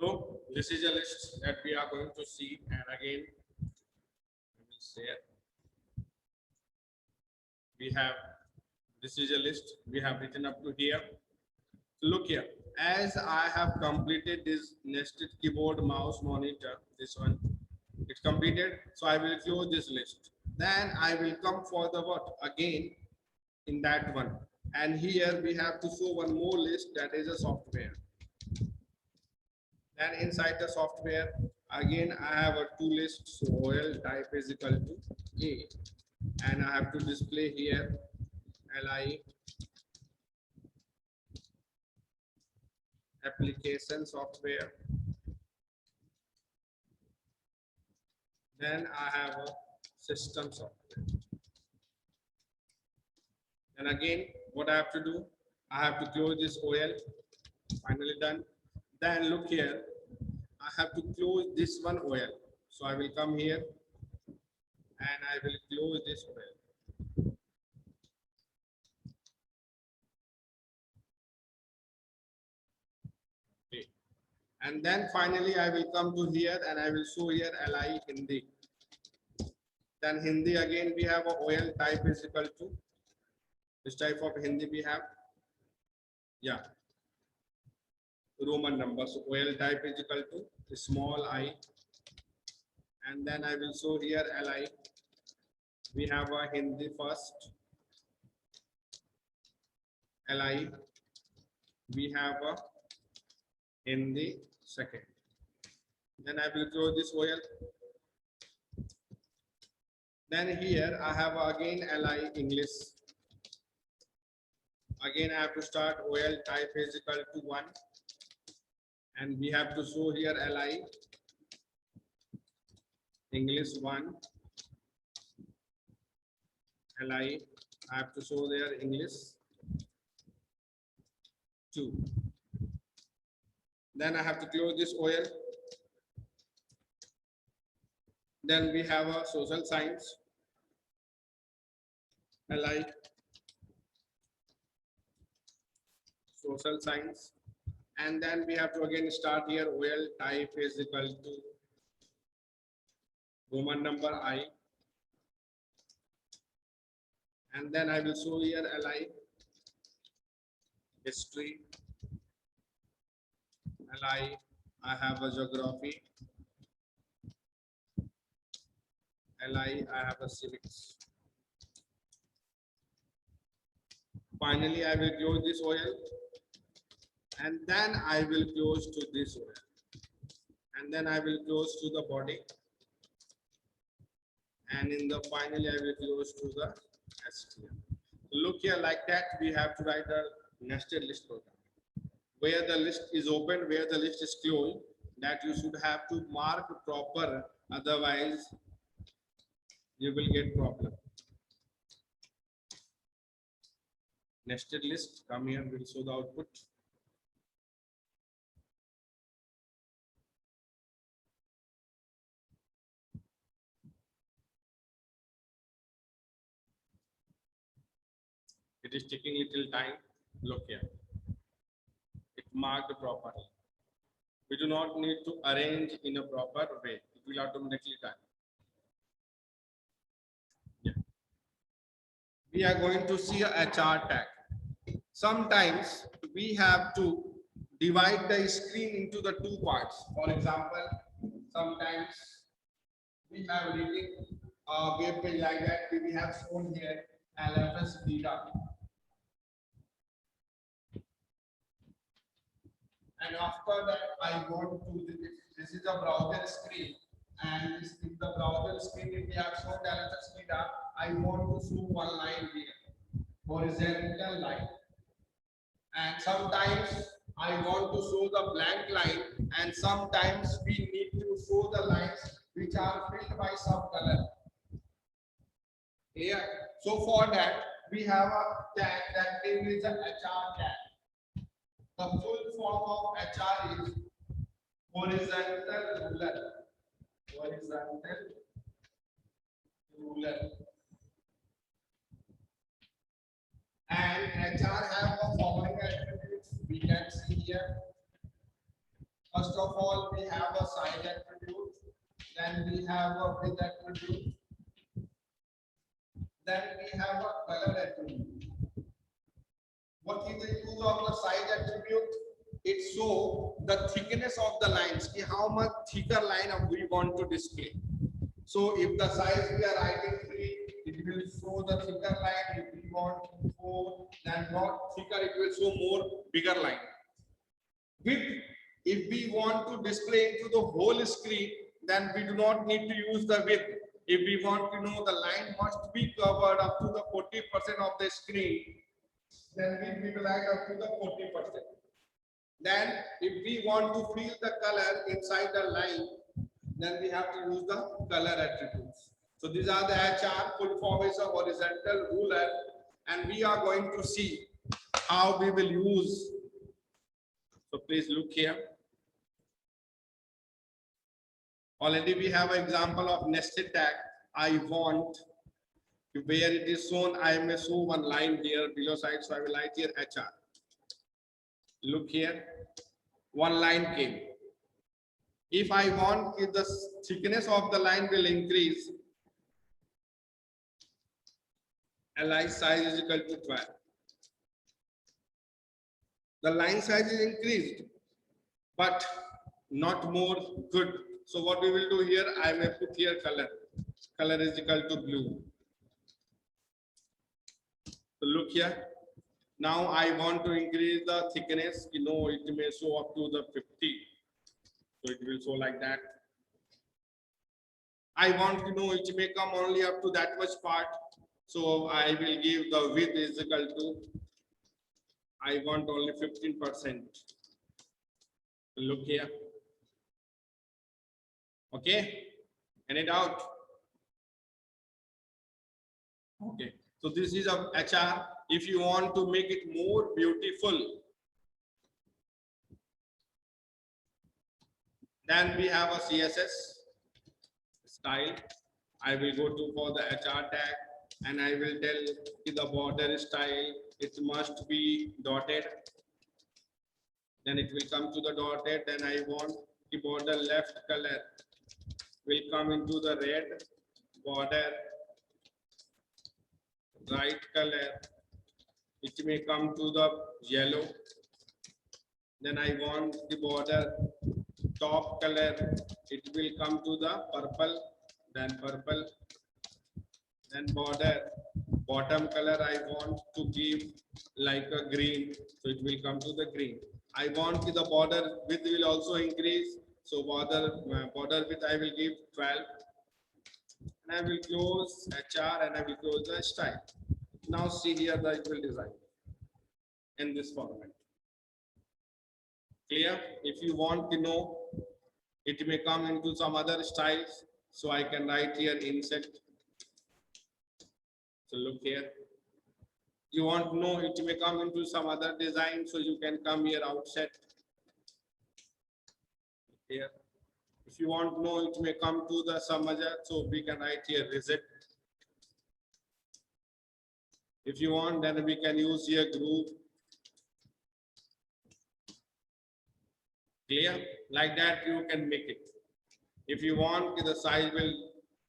So this is a list that we are going to see, and again, let me say it. We have, this is a list we have written up to here. Look here, as I have completed this nested keyboard mouse monitor, this one, it's completed. So I will close this list. Then I will come for the what again in that one. And here we have to show one more list, that is a software. Then inside the software, again I have a two lists. So OL type is equal to A, and I have to display here LI application software. Then I have a system software. And again, what I have to do, I have to close this OL. Finally done. Then look here, I have to close this one OL. So I will come here and I will close this OL. Okay. And then finally I will come to here and I will show here LI Hindi. Then Hindi again we have a OL type is equal to this type of Hindi we have. Yeah. Roman number. So OL type is equal to small I. And then I will show here LI. We have a Hindi first. LI. We have a Hindi second. Then I will close this OL. Then here I have again LI English. Again I have to start OL type is equal to 1. And we have to show here LI English 1. LI, I have to show there English 2. Then I have to close this OL. Then we have a social science. LI social science. And then we have to again start here OL type is equal to Roman number I. And then I will show here LI history. LI, I have a geography. LI, I have a civics. Finally, I will close this OL. And then I will close to this OL. And then I will close to the body. And in the finally, I will close to the STM. Look here, like that, we have to write a nested list program. Where the list is open, where the list is closed, that you should have to mark proper, otherwise you will get problem. Nested list, come here, we'll show the output. It is taking little time. Look here. It marked properly. We do not need to arrange in a proper way. It will automatically done. Yeah. We are going to see a HR tag. Sometimes we have to divide the screen into the two parts. For example, sometimes we have written a web page like that. We have shown here LFS data. And after that, I want to, this is a browser screen. And this is the browser screen. If we have shown LFS data, I want to show one line here, horizontal line. And sometimes I want to show the blank line, and sometimes we need to show the lines which are filled by some color. Here, so for that we have a tag, that name is a HR tag. The full form of HR is horizontal ruler. Horizontal ruler. And HR have the following attributes we can see here. First of all, we have a size attribute, then we have a width attribute, then we have a color attribute. What is the use of the size attribute? It shows the thickness of the lines, how much thicker line we want to display. So if the size we are writing 3, it will show the thicker line. If we want 4, then not thicker, it will show more bigger line. Width, if we want to display into the whole screen, then we do not need to use the width. If we want to know the line must be covered up to the 40% of the screen, then we will add up to the 40%. Then if we want to fill the color inside the line, then we have to use the color attributes. So these are the HR, full form is a horizontal ruler, and we are going to see how we will use. So please look here. Already we have an example of nested tag. I want, where it is shown, I may show one line here below side, so I will write here HR. Look here, one line came. If I want, if the thickness of the line will increase, li size is equal to 12. The line size is increased, but not more good. So what we will do here, I may put here color. Color is equal to blue. So look here. Now I want to increase the thickness. You know, it may show up to the 50. So it will show like that. I want to know it may come only up to that much part. So I will give the width is equal to, I want only 15%. Look here. Okay. Any doubt? Okay. So this is a HR. If you want to make it more beautiful, then we have a CSS style. I will go to for the HR tag, and I will tell the border style, it must be dotted. Then it will come to the dotted. Then I want the border left color will come into the red, border right color, it may come to the yellow. Then I want the border top color, it will come to the purple, then purple. Then border bottom color I want to give like a green, so it will come to the green. I want the border width will also increase, so border width I will give 12, and I will close HR and I will close the style. Now see here the equal design in this format. Clear? If you want to know, it may come into some other styles, so I can write here insert. So look here. You want to know it may come into some other design, so you can come here outset. Here. If you want to know it may come to the some other, so we can write here reset. If you want, then we can use here group. Clear? Like that you can make it. If you want the size will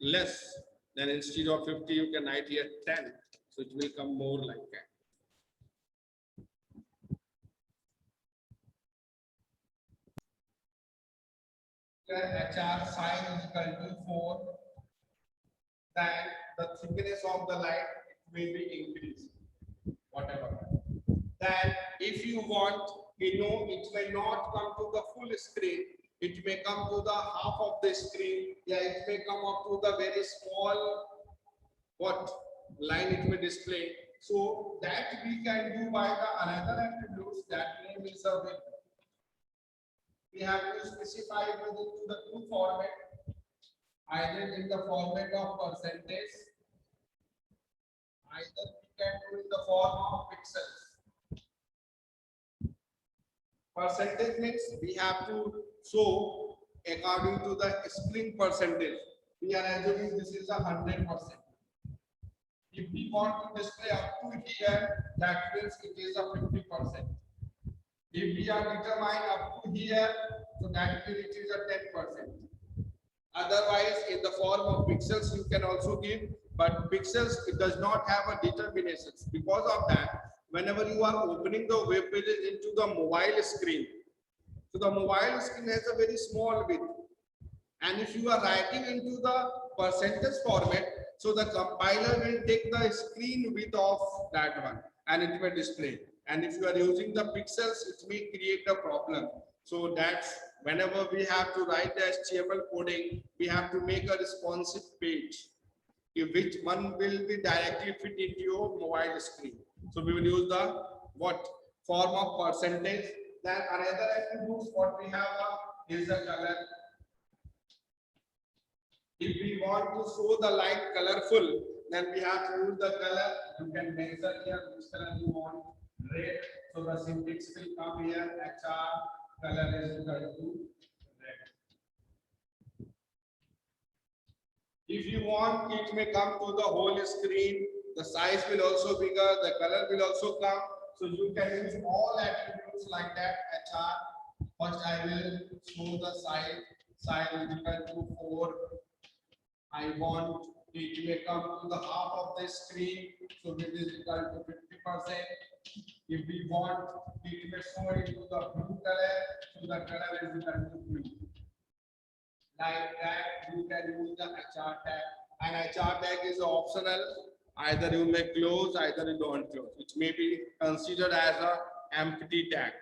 less, then instead of 50 you can write here 10, so it will come more like that. HR size is equal to 4, then the thickness of the line will be increased, whatever. Then if you want, you know, it may not come to the full screen, it may come to the half of the screen, yeah, it may come up to the very small what line it may display. So that we can do by the another attributes, that name is a width. We have to specify within the two format, either in the format of percentage, either we can do in the form of pixels. Percentage means we have to show according to the screen percentage. We are assuming this is 100%. If we want to display up to here, that means it is a 50%. If we are determined up to here, so that it is a 10%. Otherwise, in the form of pixels, you can also give, but pixels, it does not have a determinations. Because of that, whenever you are opening the web pages into the mobile screen, so the mobile screen has a very small width. And if you are writing into the percentage format, so the compiler will take the screen width of that one and it will display. And if you are using the pixels, it may create a problem. So that's whenever we have to write the HTML coding, we have to make a responsive page, which one will be directly fit into your mobile screen. So we will use the what form of percentage. Then another attributes what we have is the color. If we want to show the light colorful, then we have to use the color. You can mention here which color you want. Red. So the syntax will come here. HR color is equal to red. If you want, it may come to the whole screen. The size will also bigger. The color will also come. So you can use all attributes like that. HR. First, I will show the size. Size is equal to 4. I want it may come to the half of the screen, so it is equal to 50%. If we want it may show into the blue color, so the color is equal to blue. Like that, you can use the HR tag. And HR tag is optional. Either you may close, either you don't close. It may be considered as a empty tag.